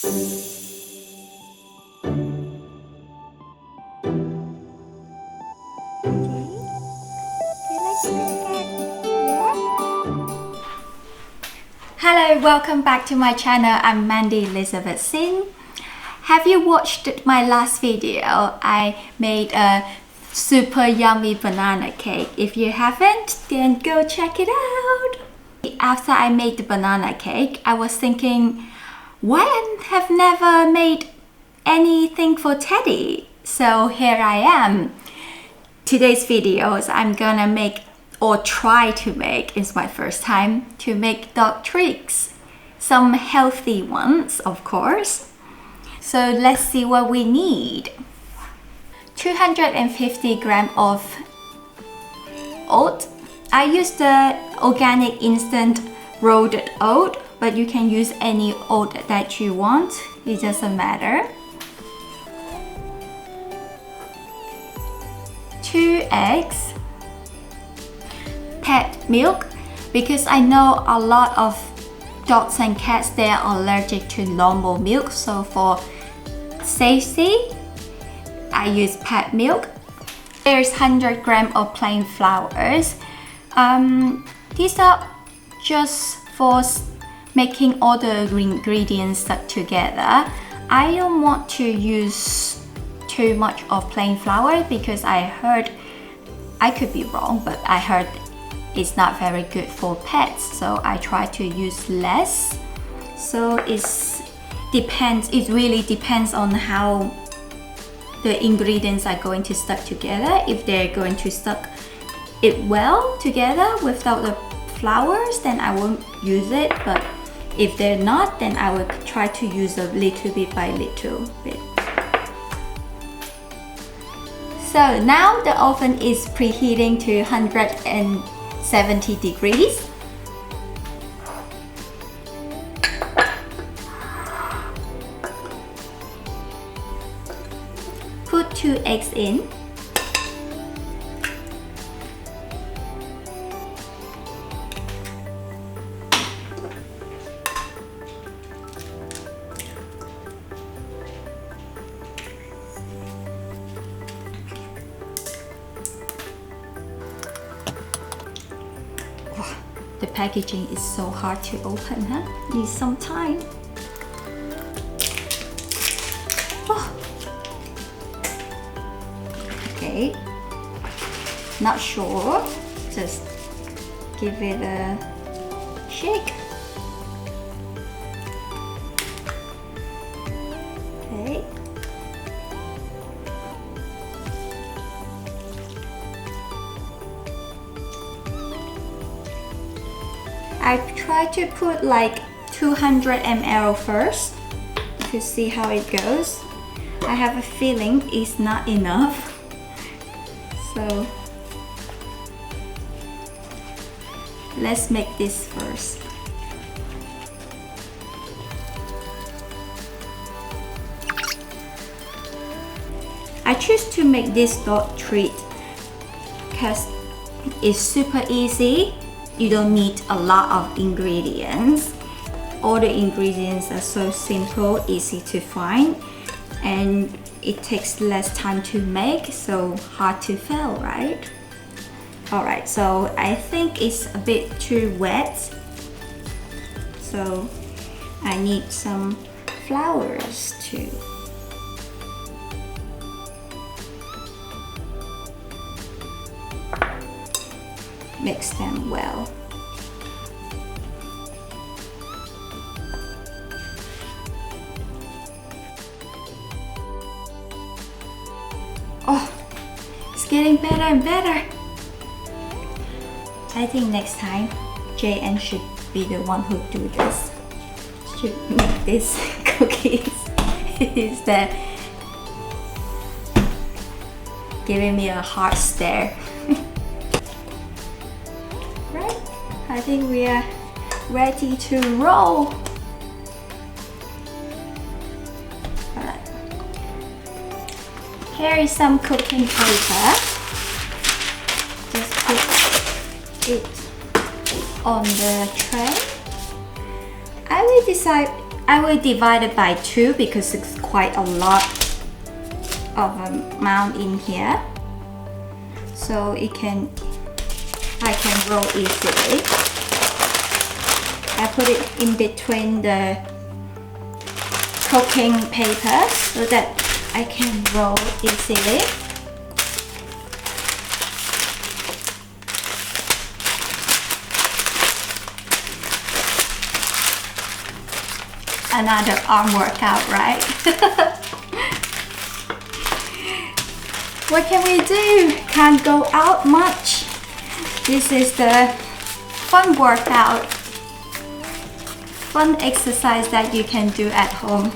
Hello, welcome back to my channel. I'm Mandy Elizabeth Singh. Have you watched my last video? I made a super yummy banana cake. If you haven't, then go check it out. After I made the banana cake, I was thinking, why I have never made anything for Teddy? So here I am. Today's videos, I'm gonna make or try to make, it's my first time to make dog treats. Some healthy ones, of course. So let's see what we need. 250 grams of oat. I use the organic instant rolled oat, but you can use any oat that you want. It doesn't matter. 2 eggs. Pet milk, because I know a lot of dogs and cats, they are allergic to normal milk, so for safety I use pet milk. There's 100 grams of plain flours. These are just for making all the ingredients stuck together. I don't want to use too much of plain flour because I heard, I could be wrong, but I heard it's not very good for pets, so I try to use less. So it really depends on how the ingredients are going to stuck together. If they're going to stuck it well together without the flours, then I won't use it, but if they're not, then I will try to use a little bit by little bit. So now the oven is preheating to 170 degrees. Put 2 eggs in. The packaging is so hard to open, huh? Needs some time. Oh. Okay. Not sure. Just give it a shake. Okay. I try to put like 200 ml first to see how it goes. I have a feeling it's not enough. So let's make this first. I choose to make this dog treat because it's super easy. You don't need a lot of ingredients. All the ingredients are so simple, easy to find, and it takes less time to make, so hard to fail, right? Alright, so I think it's a bit too wet, so I need some flours too. Mix them well. Oh, it's getting better and better. I think next time JN should be the one who do this. Should make this cookies. Is that giving me a hard stare? Right, I think we are ready to roll. Alright. Here is some cooking paper. Just put it on the tray. I will divide it by 2 because it's quite a lot of amount in here, so I can roll easily. I put it in between the cooking paper so that I can roll easily. Another arm workout, right? What can we do? Can't go out much. This is the fun workout, fun exercise that you can do at home.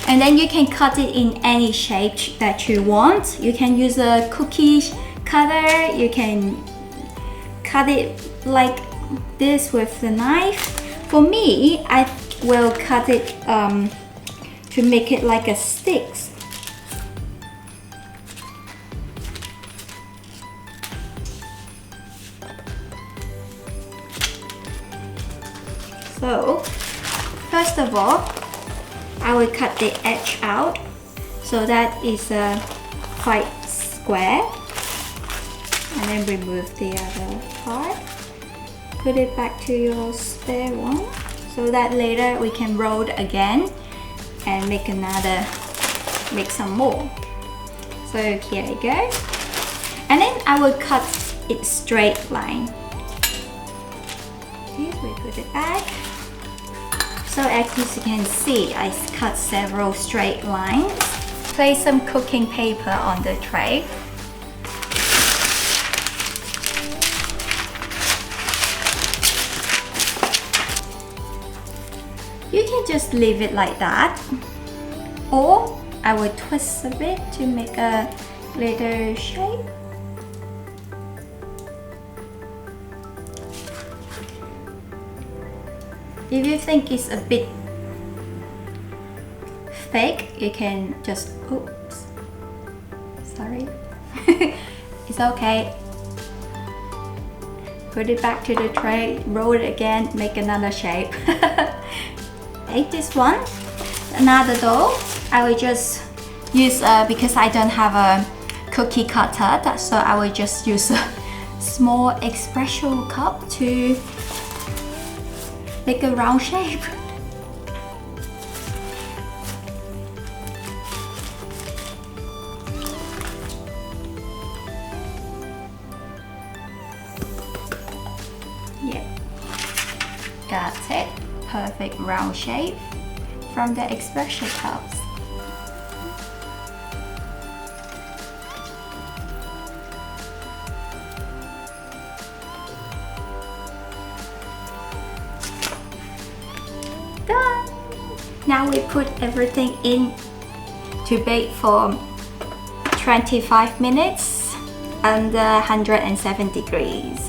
And then you can cut it in any shape that you want. You can use a cookie cutter. You can cut it like this with the knife. For me, I will cut it to make it like a stick. So, first of all, I will cut the edge out so that is quite square, and then remove the other part. Put it back to your spare one so that later we can roll it again and make some more. So here I go, and then I will cut it straight line. Okay, we put it back. So as you can see, I cut several straight lines. Place some cooking paper on the tray. You can just leave it like that, or I will twist a bit to make a little shape. If you think it's a bit fake, you can just, oops, sorry. It's okay. Put it back to the tray, roll it again, make another shape. Okay, this one, another dough. I will just use, because I don't have a cookie cutter, so I will just use a small espresso cup to make a round shape. Yeah, got it. Perfect round shape from the espresso cups. Done! Now we put everything in to bake for 25 minutes under 107 degrees.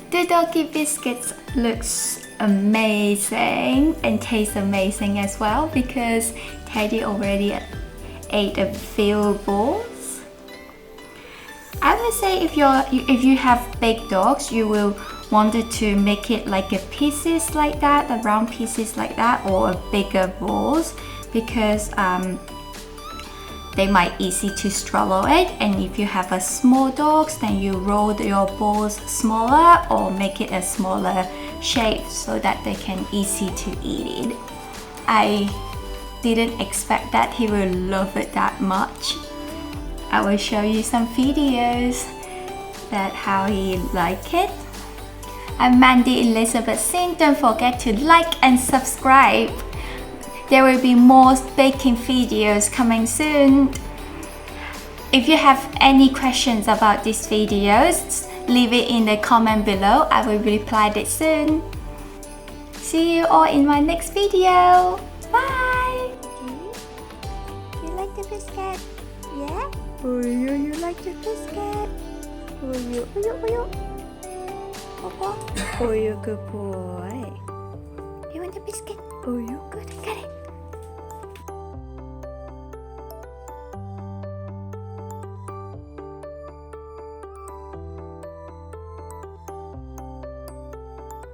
The Doggy Biscuits looks amazing and tastes amazing as well because Teddy already ate a few balls. I would say if you have big dogs, you will want to make it like a pieces like that, the round pieces like that, or a bigger balls because they might easy to swallow it. And if you have a small dogs, then you roll your balls smaller or make it a smaller shape so that they can easy to eat it. I didn't expect that he will love it that much. I will show you some videos that how he like it. I'm Mandy Elizabeth Sin. Don't forget to like and subscribe. There will be more baking videos coming soon. If you have any questions about these videos, leave it in the comment below. I will reply it soon. See you all in my next video. Bye! You like the biscuit? Yeah? Oh, you like the biscuit? Oh, Papa? Oh, you good boy. You want the biscuit? Oh, you?